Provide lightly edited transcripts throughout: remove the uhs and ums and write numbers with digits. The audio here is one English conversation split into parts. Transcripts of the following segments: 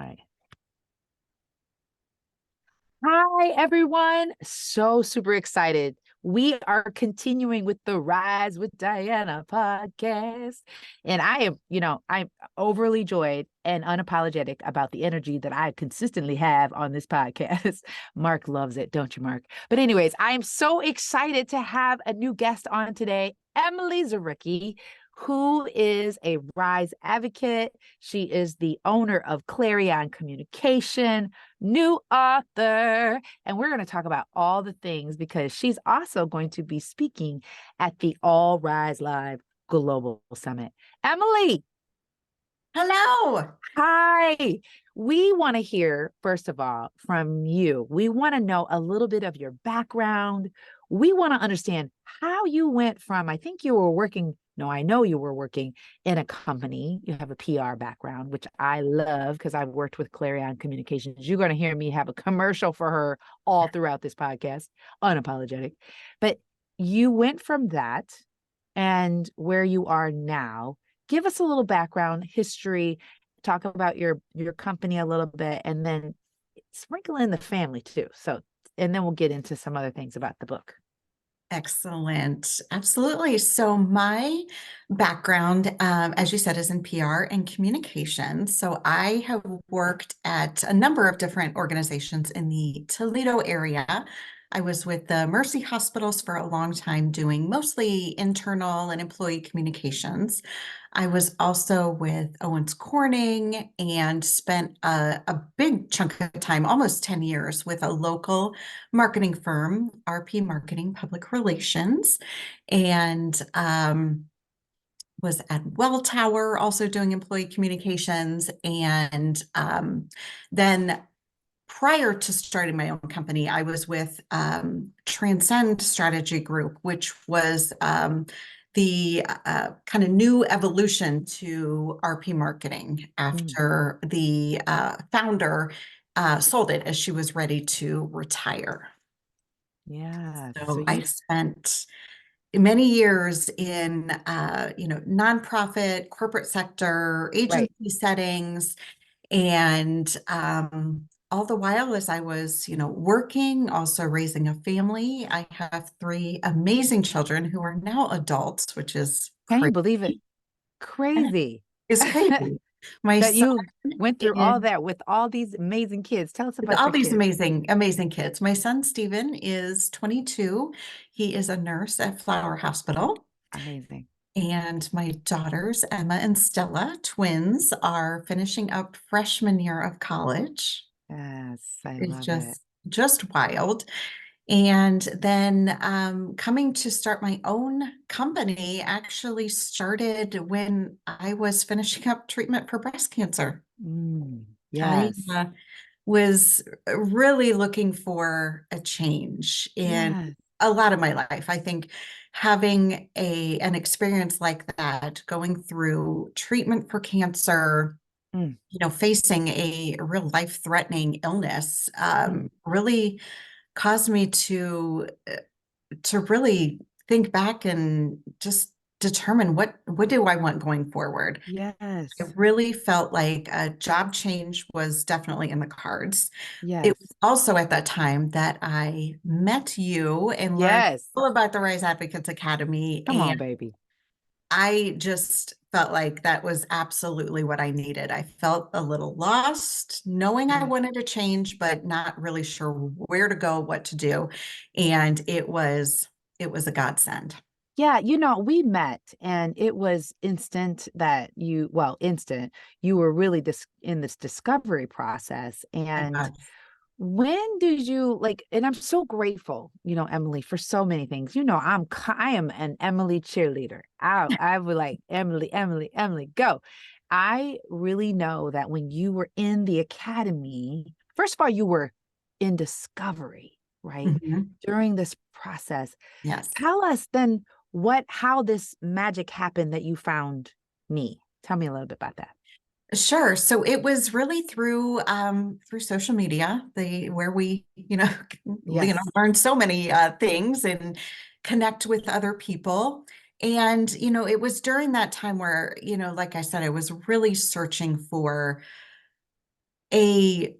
Hi. Hi, everyone. So super excited. We are continuing with the Rise with Diana podcast. And I'm overly joyed and unapologetic about the energy that I consistently have on this podcast. Mark loves it, don't you, Mark? But anyways, I am so excited to have a new guest on today, Emily Zarecki, who is a Rise advocate. She is the owner of Clarion Communication, new author, and we're going to talk about all the things because she's also going to be speaking at the All Rise Live Global Summit. Emily, Hello. hi. We want to hear, first of all, from you. We want to know a little bit of your background. We want to understand how you went from, I think you were working, no, I know you were working in a company. You have a PR background, which I love because I've worked with Clarion Communications. You're going to hear me have a commercial for her all throughout this podcast, unapologetic. But you went from that and where you are now. Give us a little background, history, talk about your company a little bit, and then sprinkle in the family too. So, and then we'll get into some other things about the book. Excellent. Absolutely. So my background, as you said, is in PR and communications. So I have worked at a number of different organizations in the Toledo area. I was with the Mercy Hospitals for a long time doing mostly internal and employee communications. I was also with Owens Corning and spent a big chunk of time, almost 10 years, with a local marketing firm, RP Marketing Public Relations, and was at Welltower also doing employee communications. And then prior to starting my own company, I was with Transcend Strategy Group, which was the kind of new evolution to RP marketing after the founder sold it as she was ready to retire. Yeah. So So I you, spent many years in nonprofit, corporate sector, right. agency settings, and all the while as I was, working, also raising a family. I have three amazing children who are now adults, which is Can you crazy. believe it? Crazy It's crazy. My that son you went through is all that with all these amazing kids. Tell us about all your these kids. amazing, amazing kids. My son Stephen is 22. He is a nurse at Flower Hospital. Amazing. And my daughters, Emma and Stella, twins, are finishing up freshman year of college. Yes, I It's love it. just wild. And then coming to start my own company actually started when I was finishing up treatment for breast cancer. I Yes. was really looking for a change in Yes. a lot of my life. I think having an experience like that, going through treatment for cancer, Mm, facing a real life-threatening illness, mm. really caused me to really think back and just determine what do I want going forward. I Yes. really felt like a job change was definitely in the cards. It was Yes. also at that time that I met you and learned Yes. all about the Rise Advocates Academy. Come on, And baby. I just felt like that was absolutely what I needed. I felt a little lost, knowing I Yeah. wanted to change, but not really sure where to go, what to do. And it was a godsend. Yeah, we met and it was instant that you were really in this discovery process. I And was. when did you and I'm so grateful, Emily, for so many things. I am an Emily cheerleader. I would like Emily, Emily, Emily, go. I really know that when you were in the academy, first of all, you were in discovery, right? Mhm. During this process. Yes. Tell us then how this magic happened that you found me. Tell me a little bit about that. Sure. So it was really through social media, where we, Yes. learn so many things and connect with other people. And, it was during that time where, like I said, I was really searching for a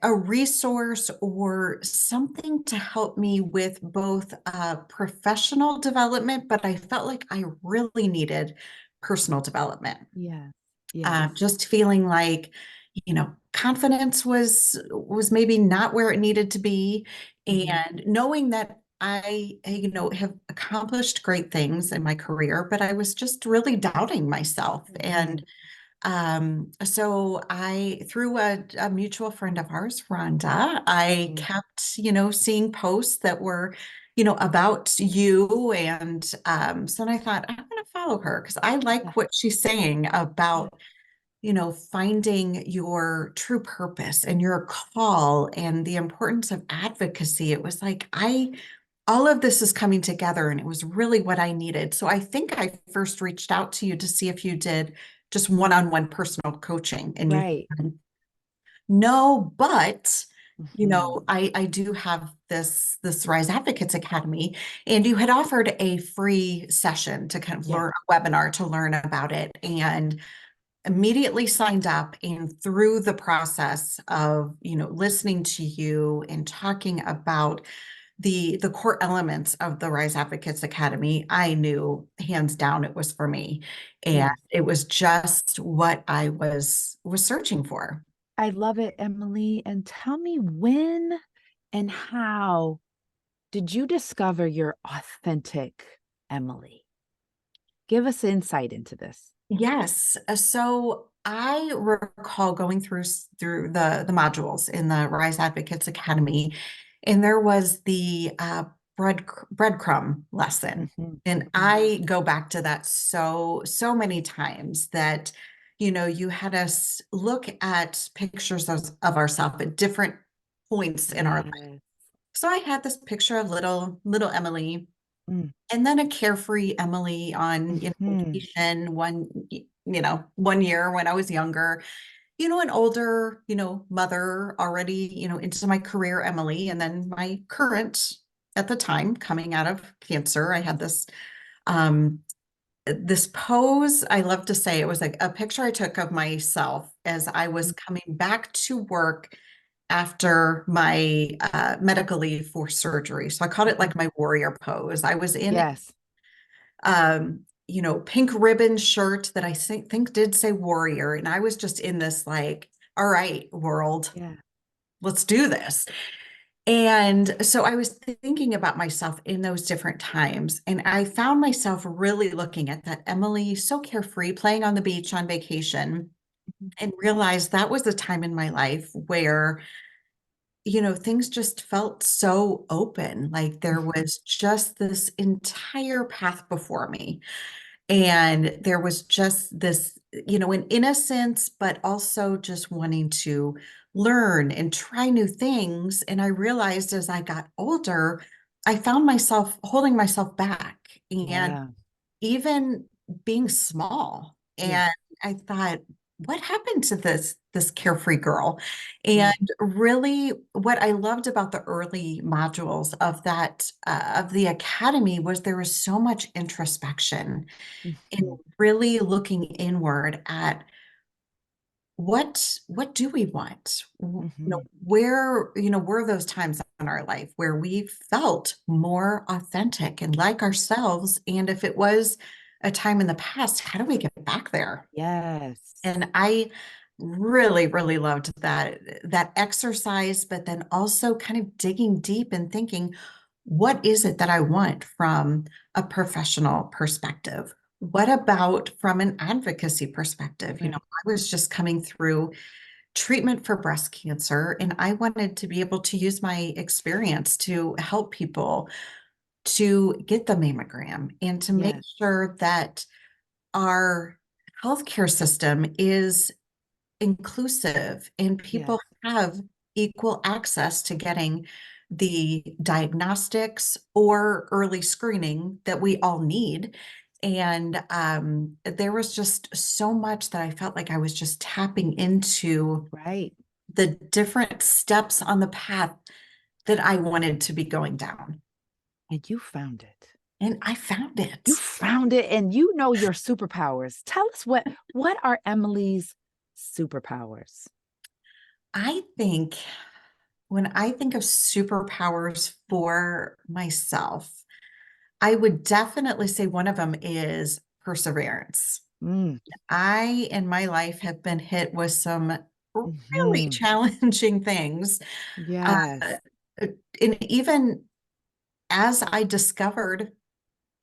a resource or something to help me with both professional development, but I felt like I really needed personal development. Yes. Yes. Just feeling like, confidence was maybe not where it needed to be, Hmm. and knowing that I, have accomplished great things in my career, but I was just really doubting myself. Hmm. And so through a mutual friend of ours, Rhonda, I Hmm. kept, seeing posts that were, about you. And so then I thought, I'm going to follow her because I Yeah. like what she's saying Yeah. about, finding your true purpose and your call and the importance of advocacy. It was like, all of this is coming together, and it was really what I needed. So I think I first reached out to you to see if you did just one-on-one personal coaching, and you Right. said, no, but Hmm. I do have this Rise Advocates Academy, and you had offered a free session to kind of Yeah. learn a webinar to learn about it, and immediately signed up. And through the process of, listening to you and talking about the core elements of the Rise Advocates Academy, I knew hands down it was for me. And Yes. it was just what I was searching for. I love it, Emily. And tell me, when and how did you discover your authentic Emily? Give us insight into this. Yes. So I recall going through the modules in the Rise Advocates Academy, and there was the breadcrumb lesson. Hmm. And Hmm. I go back to that so many times that, you had us look at pictures of ourselves at different points in our life. Yes. So I had this picture of little Emily, Mm. and then a carefree Emily on, Hmm. vacation one year when I was younger, an older, mother already, into my career Emily, and then my current at the time coming out of cancer. I had um this pose. I love to say it was like a picture I took of myself as I was coming back to work after my medical leave for surgery. So I called it Hmm. like my warrior pose. I was in Yes. pink ribbon shirt that I think did say warrior. And I was just in this like, all right, world, Yeah. let's do this. And so I was thinking about myself in those different times. And I found myself really looking at that Emily, so carefree, playing on the beach on vacation, Mhm. and realized that was the time in my life where, things just felt so open. Like there Mhm. was just this entire path before me. And there was just this, an innocence, but also just wanting to learn and try new things. And I realized as I got older, I found myself holding myself back and Yeah. even being small. Yeah. And I thought, what happened to this carefree girl? And Right. really, what I loved about the early modules of that of the academy was there was so much introspection and Hmm. really looking inward at what do we want? Hmm. Where, were those times in our life where we felt more authentic and like ourselves? And if it was a time in the past, how do we get back there? Yes. And I really, really loved that exercise, but then also kind of digging deep and thinking, what is it that I want from a professional perspective? What about from an advocacy perspective? Right. I was just coming through treatment for breast cancer, and I wanted to be able to use my experience to help people to get the mammogram and to make Yes. sure that our healthcare system is inclusive and Yes. people have equal access to getting the diagnostics or early screening that we all need. And there was just so much that I felt like I was just tapping into Right. the different steps on the path that I wanted to be going down. And you found it. And I found You it. found it, and you know your superpowers. Tell us what are Emily's superpowers? I think when I think of superpowers for myself, I would definitely say one of them is perseverance. Mm, I, in my life, have been hit with some really mhm. challenging things. Uh, Yes. and even as I discovered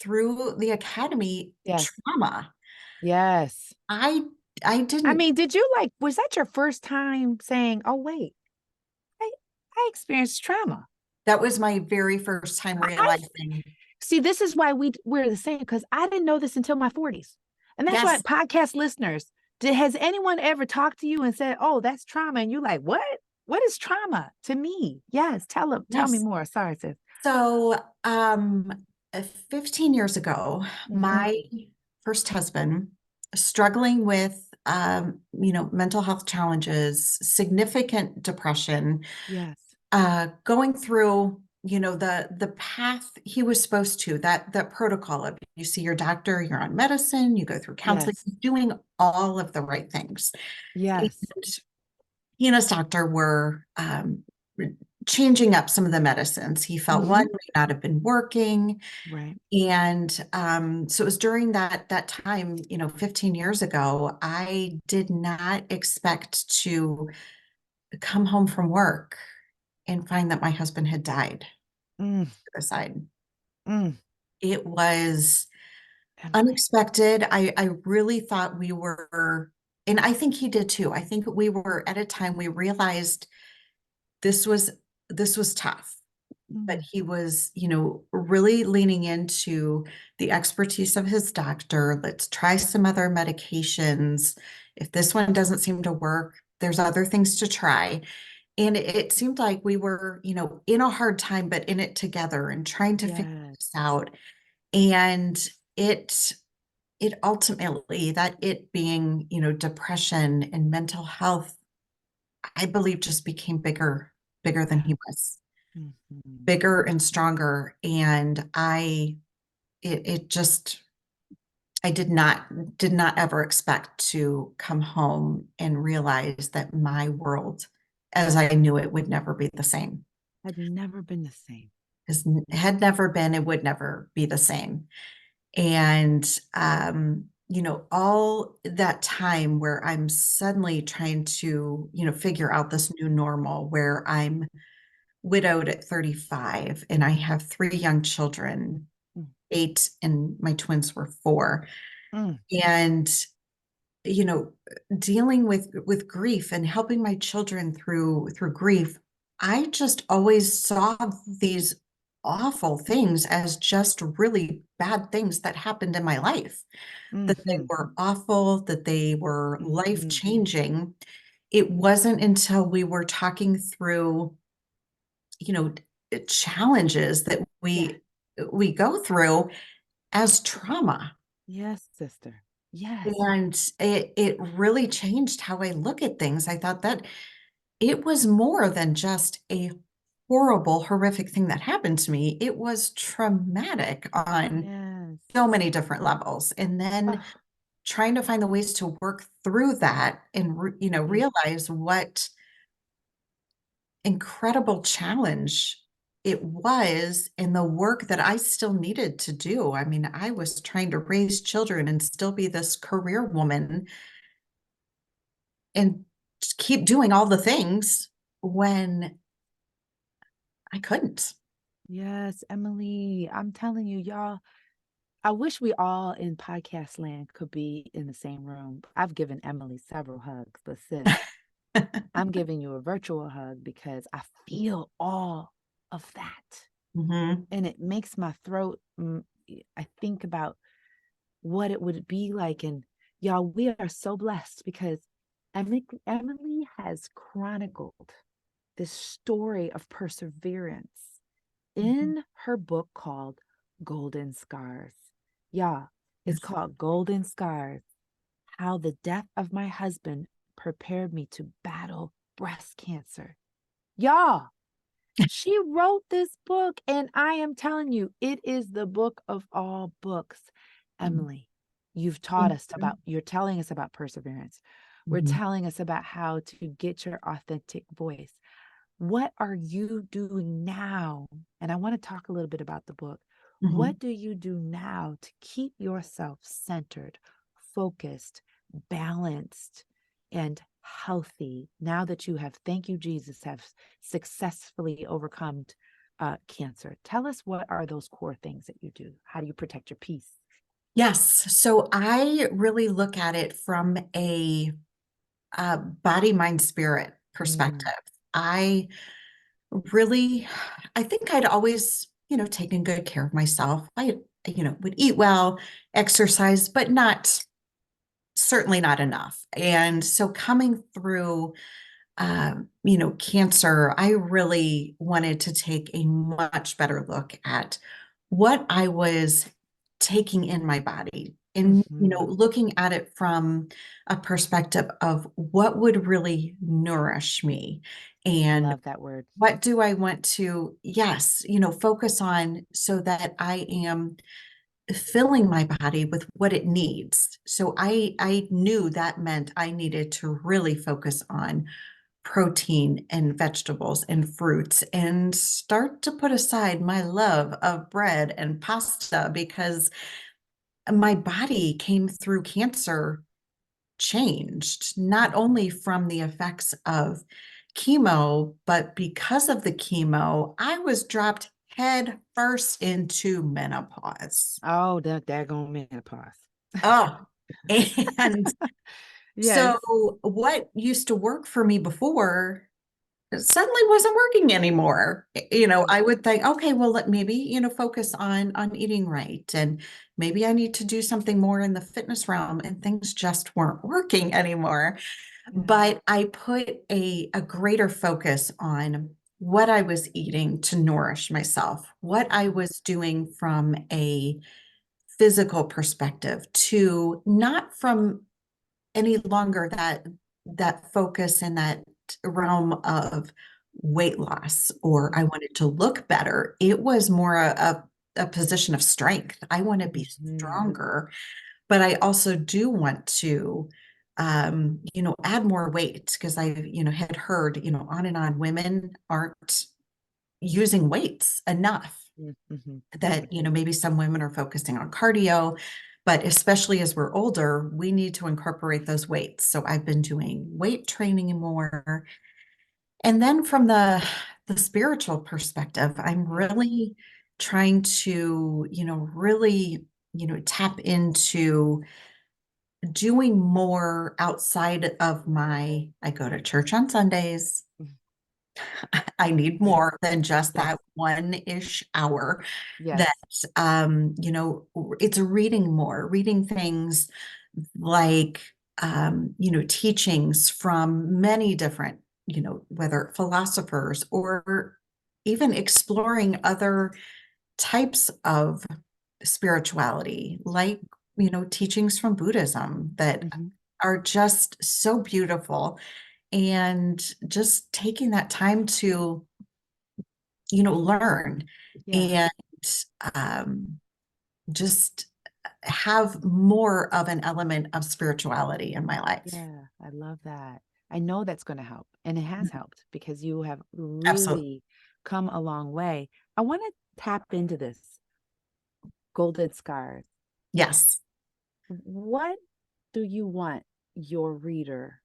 through the academy, Yes. trauma, Yes. I I I didn't mean, did you like, was that your first time saying, oh, wait, I, I experienced trauma? that was my very first time I realizing, see, this is why we're the same because I didn't know this until my 40s. And that's why yes, podcast listeners, has anyone ever talked to you and said, "Oh, that's trauma?" And you're like, "What? What is trauma to me?" Yes, tell me yes. more. Sorry, sis. So, 15 years ago, Hmm. my first husband, struggling with, mental health challenges, significant depression, Yes. going through, the path he was supposed to, that protocol of you see your doctor, you're on medicine, you go through counseling, Yes. doing all of the right things. And Yes. he and his doctor were changing up some of the medicines. He felt one Hmm. may not have been working. Right. And so it was during that time, 15 years ago, I did not expect to come home from work and find that my husband had died Mm, suicide. mm. It was Emily. unexpected. I really thought we were, and I think he did too. I think we were at a time we realized this was this was tough, but Mm. he was, really leaning into the expertise of his doctor. Let's try some other medications. If this one doesn't seem to work, there's other things to try. And it seemed like we were, in a hard time, but in it together and trying to figure Yes. this out. And it it ultimately, that it being, depression and mental health, I believe just became bigger than Yeah. he was, Mhm. bigger and stronger. And it just, I did not ever expect to come home and realize that my world, as I knew it, would never be the same. Had never been the same. Because had never been, it would never be the same. And all that time where I'm suddenly trying to, figure out this new normal where I'm widowed at 35 and I have three young children, Mm, 8 and my twins were 4. mm. And you know dealing with grief and helping my children through grief, I just always saw these awful things as just really bad things that happened in my life, that they Mhm. were awful, that they were life Mhm. changing. It wasn't until we were talking through, you know challenges that Yeah. we go through as trauma. Yes, sister. Yes. And it really changed how I look at things. I thought that it was more than just a horrible, horrific thing that happened to me. It was traumatic on Yes. so many different levels. And then Oh, trying to find the ways to work through that and mm, realize what incredible challenge it was in the work that I still needed to do. I mean, I was trying to raise children and still be this career woman and just keep doing all the things when I couldn't. yes, Emily. I'm telling you, y'all, I wish we all in podcast land could be in the same room. I've given Emily several hugs, but sis, I'm giving you a virtual hug because I feel all of that. Mhm. And it makes my throat, I think about what it would be like. And y'all, we are so blessed because Emily has chronicled this story of perseverance Mhm. in her book called Golden Scars. Yeah, it's Yes. called Golden Scars: How the Death of My Husband Prepared Me to Battle Breast Cancer. Y'all, she wrote this book, and I am telling you, it is the book of all books. Emily, you've taught Thank us you. about, you're telling us about perseverance. We're Mhm. telling us about how to get your authentic voice. What are you doing now? And I want to talk a little bit about the book. Mhm. What do you do now to keep yourself centered, focused, balanced, and healthy now that you have, thank you, Jesus, have successfully overcome cancer? Tell us, what are those core things that you do? How do you protect your peace? Yes. So I really look at it from a body, mind, spirit perspective. Mm, I really, I think I'd always, taken good care of myself. I, would eat well, exercise, but certainly not enough. And so coming through, cancer, I really wanted to take a much better look at what I was taking in my body and, mhm. looking at it from a perspective of what would really nourish me I and love that word. what do I want to, yes, focus on so that I am filling my body with what it needs. So I knew that meant I needed to really focus on protein and vegetables and fruits and start to put aside my love of bread and pasta because my body came through cancer changed, not only from the effects of chemo, but because of the chemo, I was dropped head first into menopause. Oh, that daggone menopause. Oh, and Yes. so what used to work for me before suddenly wasn't working anymore. Mhm. I would think, okay, well, let maybe, focus on eating right. And maybe I need to do something more in the fitness realm. And things just weren't working anymore. Yeah. But I put a greater focus on what I was eating to nourish myself, what I Mhm. was doing from a physical perspective to not from any longer that focus in that realm of weight loss or I wanted to look better. It was more a position of strength. I want to be Mhm. stronger, but I also do want to add more weight because I, had heard, on and on, women aren't using weights enough. Mhm. Mhm. That, maybe some women are focusing on cardio, but especially as we're older, we need to incorporate those weights. So I've been doing weight training more. And then from the spiritual perspective, I'm Yes. really trying to, really, tap into doing more outside of I go to church on Sundays. Mhm. I need Mhm. more than just Yes. that one-ish hour that, Yes. it's reading more, reading things like, teachings from many different, whether philosophers or even exploring other types of spirituality, like, teachings from Buddhism that Mhm. are just so beautiful. And just taking that time to, learn Yeah. and um, just have more of an element of spirituality in my life. Yeah. I love that. I know that's going to help. And it has helped because you have Absolutely. really come a long way. I want to tap into this golden scars. Yes. What do you want your reader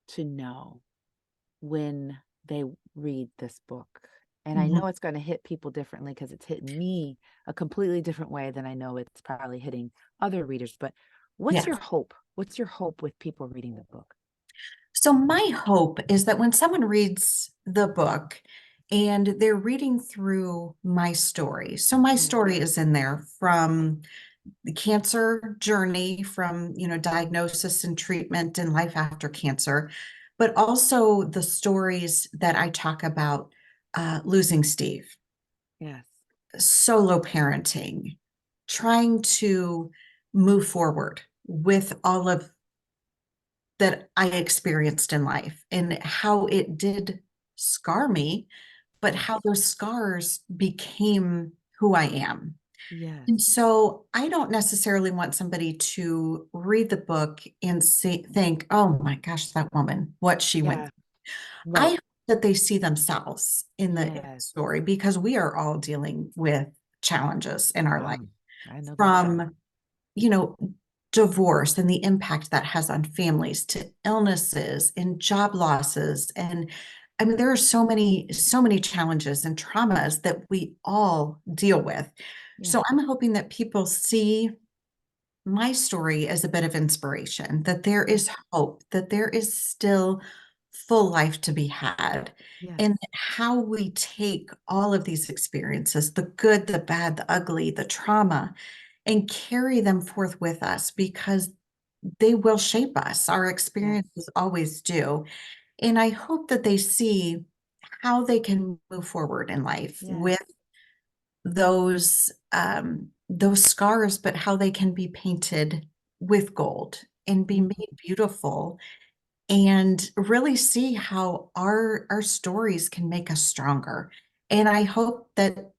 to know when they read this book? And I Mhm. know it's going to hit people differently because it's hitting me a completely different way than I know it's probably hitting other readers. But what's your Yes. hope? What's your hope with people reading the book? So my hope is that when someone reads the book and they're reading through my story, so my Yeah. story is in there from the cancer journey, from, diagnosis and treatment and life after cancer, but also the stories that I talk about, losing Steve, Yes. solo parenting, trying to move forward with all of that I experienced in life and how it did scar me, but Yes. how those scars became who I am. And Yes. so I don't necessarily want somebody to read the book and think, oh my gosh, that woman, what she went. Yeah. I Right. hope that they see themselves in the Yes. story because we are all dealing with challenges in our life I know that's right. from, you know, divorce and the impact that has on families to illnesses and job losses. And I mean, there are so many challenges and traumas that we all deal with. Yeah. So I'm hoping that people see my story as a bit of inspiration, that there Yeah. is hope, that there is still full life to be had, Yes. and how we take all of these experiences, the good, the bad, the ugly, the trauma, and carry them forth with us because they will shape us. Our Yes. experiences always do. And I hope that they see how they can move forward in life Yes. with those scars, but how they can be painted with gold and be Mhm. made beautiful and really see how our stories can make us stronger. And I hope that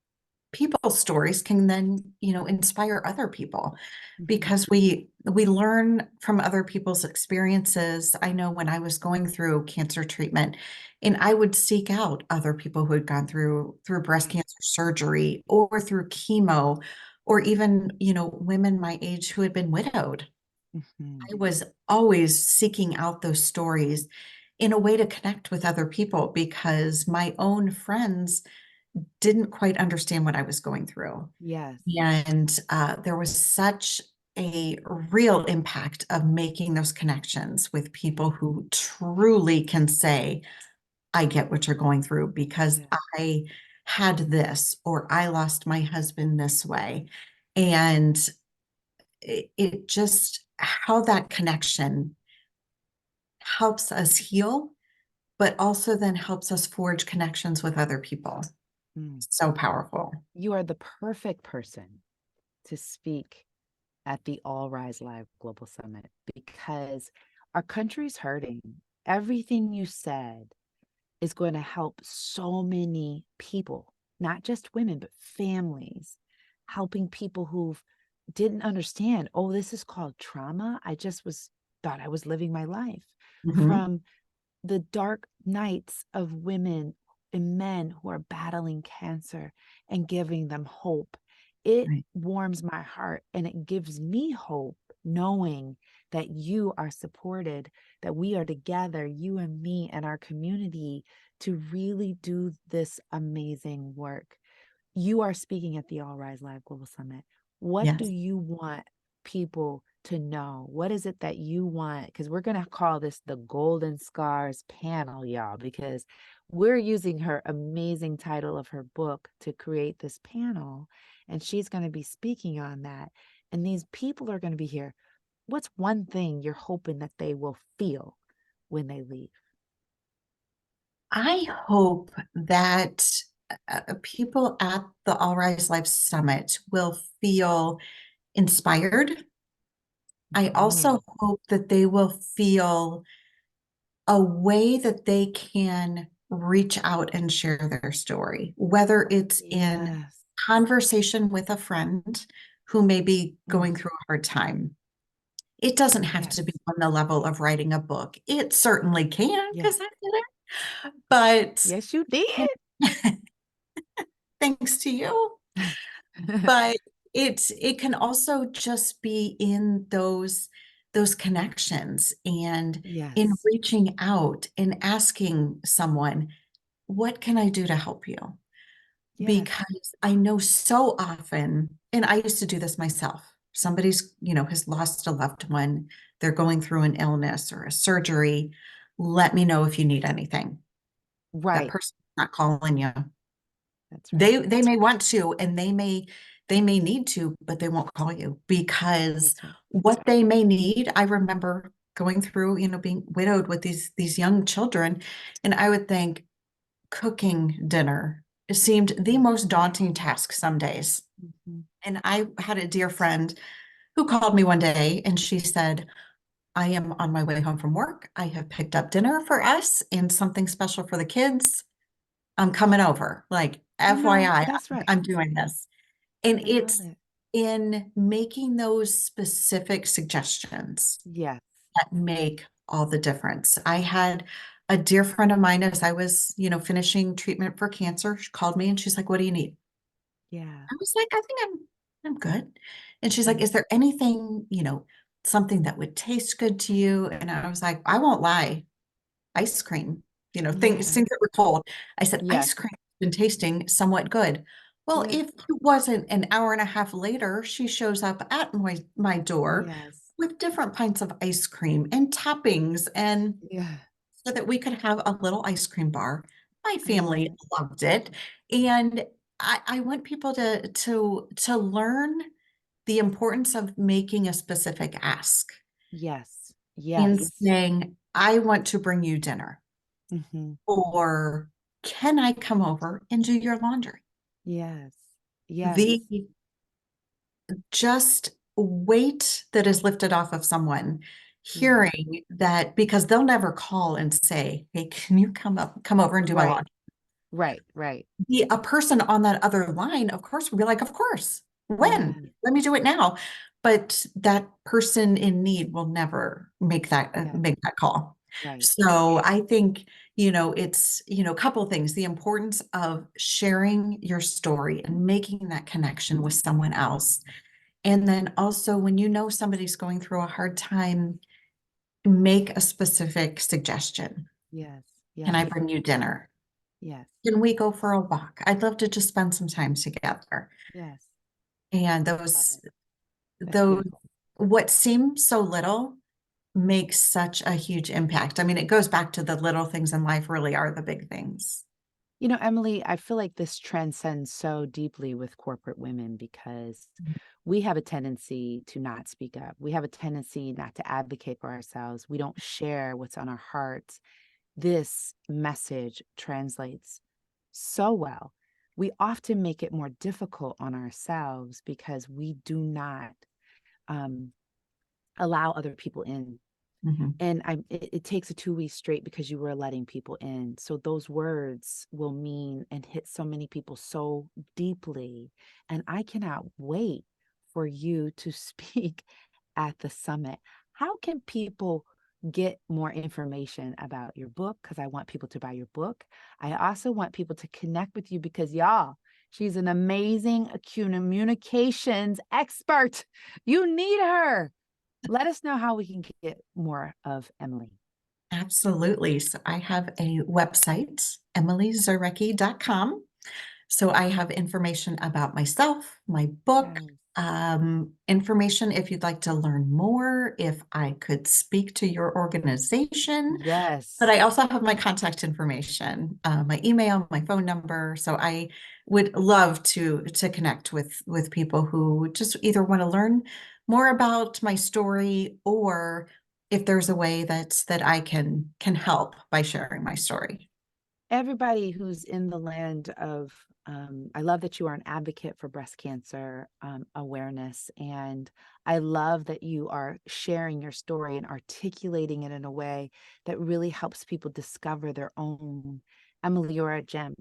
people's stories can then, inspire other people Mhm. because we learn from other people's experiences. I know when I was going through cancer treatment, and I would seek out other people who had gone through breast Right. cancer surgery or through chemo, or even, women my age who had been widowed. Mhm. I was always seeking out those stories in a way to connect with other people because my own friends didn't quite understand what I was going through. Yes. And there was such a real impact of making those connections with people who truly can say, I get what you're going through because Yeah. I had this, or I lost my husband this way. And it just, how that connection helps us heal, but also then helps us forge connections with other people. Mm. So powerful. You are the perfect person to speak at the All Rise Live Global Summit because our country's hurting. Everything you said is going to help so many people, not just women, but families, helping people who didn't understand, oh, this is called trauma. I just was thought I was living my life Mhm. from the dark nights of women and men who are battling cancer and giving them hope. It Right. warms my heart and it gives me hope knowing that you are supported, that we are together, you and me and our community, to really do this amazing work. You are speaking at the All Rise Live Global Summit. What do Yes. you want people to know? What is it that you want? Because we're going to call this the Golden Scars panel, y'all, because we're using her amazing title of her book to create this panel. And she's going to be speaking on that. And these people are going to be here. What's one thing you're hoping that they will feel when they leave? I hope that people at the All Rise Life Summit will feel inspired. I also Mhm. hope that they will feel a way that they can reach out and share their story, whether it's in Yes. conversation with a friend who may be Mm, going through a hard time. It doesn't have to be yes. on the level of writing a book. It certainly can, Yeah. because I did it. But Yes, you did. thanks to you. But it can also just be in those connections and in Yes. reaching out and asking someone, what can I do to help you? Yes. Because I know so often, and I used to do this myself. Somebody's, has lost a loved one, they're going through an illness or a surgery. Let me know if you need anything. That Right. person's not calling you. That's right. They may want to, and they may need to, but they won't call you because That's right. what they may need. I remember going through, being widowed with these young children, and I would think cooking dinner seemed the Yeah. most daunting task some days. Mhm. And I had a dear friend who called me one day and she said, I am on my way home from work. I have picked up dinner for us and something special for the kids. I'm coming over. Like, You know, FYI, that's right. I'm doing this. And I love it's it. in making those specific suggestions Yes. that make all the difference. I had a dear friend of mine as I was, finishing treatment for cancer. She called me and she's like, "What do you need?" Yeah. I was like, "I think I'm good." And she's like, Yeah. "Is there anything, something that would taste good to you?" And I was like, "I won't lie, ice cream, Yeah. things that were cold." I said, Yes. "Ice cream has been tasting somewhat good." Well, Yeah. if it wasn't an hour and a half later, she shows up at my door Yes. with different pints of ice cream and toppings, and Yeah. so that we could have a little ice cream bar. My I love family it. loved it. And I want people to learn the importance of making a specific ask Yes. in Yes. saying, "I want to bring you dinner," Hmm. or "Can I come over and do your laundry?" Yes. The Yes. just weight that is lifted off of someone Yeah. hearing that, because they'll never call and say, "Hey, can you come over and do my Right. laundry?" Right. Right. A person on that other line, of course, would be like, "Of course. When? Yeah. Let me do it now." But that person in need will never Yeah. make that call. Right. So I think, it's, a couple things. The importance of sharing your story and making that connection with someone else. And then also when you know somebody's going through a hard time, make a specific suggestion. Yes. "Can I Yes. bring you dinner? Yes. Can we go for a walk? I'd love to just spend some time together." Yes. And Love those it. That's those beautiful. what seems so little makes such a huge impact. I mean, it goes back to the little things in life really are the big things. Emily, I feel like this transcends so deeply with corporate women because we have a tendency to not speak up. We have a tendency not to advocate for ourselves. We don't share what's on our hearts. This message translates so well. We often make it more difficult on ourselves because we do not um, allow other people in. Mhm. And it takes a two-way straight because you were letting people in. So those words will mean and hit so many people so deeply. And I cannot wait for you to speak at the summit. How can people get more information about your book? Because I want people to buy your book. I also want people to connect with you because y'all, she's an amazing communications expert. You need her. Let us know how we can get more of Emily. Absolutely. So I have a website, emilyzarecki.com. So I have information about myself, my book, Yes. information if you'd like to learn more, if I could speak to your organization. But Yes. I also have my contact information, my email, my phone number. So I would love to connect with people who just either want to learn more about my story, or if there's a way that I can help by sharing my story. Everybody who's in the land of, I love that you are an advocate for breast cancer awareness. And I love that you are sharing your story and articulating it in a way that really helps people discover their own. Emily, you're a gem.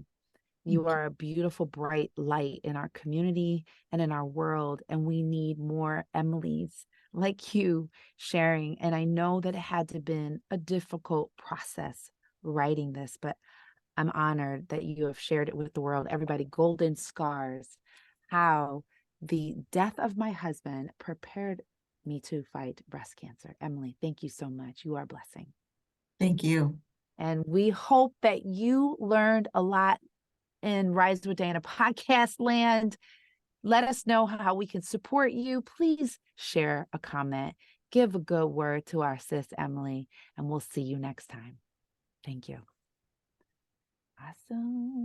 You Thank you. are a beautiful, bright light in our community and in our world. And we need more Emilys like you sharing. And I know that it had to been a difficult process writing this, but I'm honored that you have shared it with the world. Everybody, golden scars, how the death of my husband prepared me to fight breast cancer. Emily, thank you so much. You are a blessing. Thank you. And we hope that you learned a lot in Rise with Diana podcast land. Let us know how we can support you. Please share a comment, give a good word to our sis Emily, and we'll see you next time. Thank you. Awesome.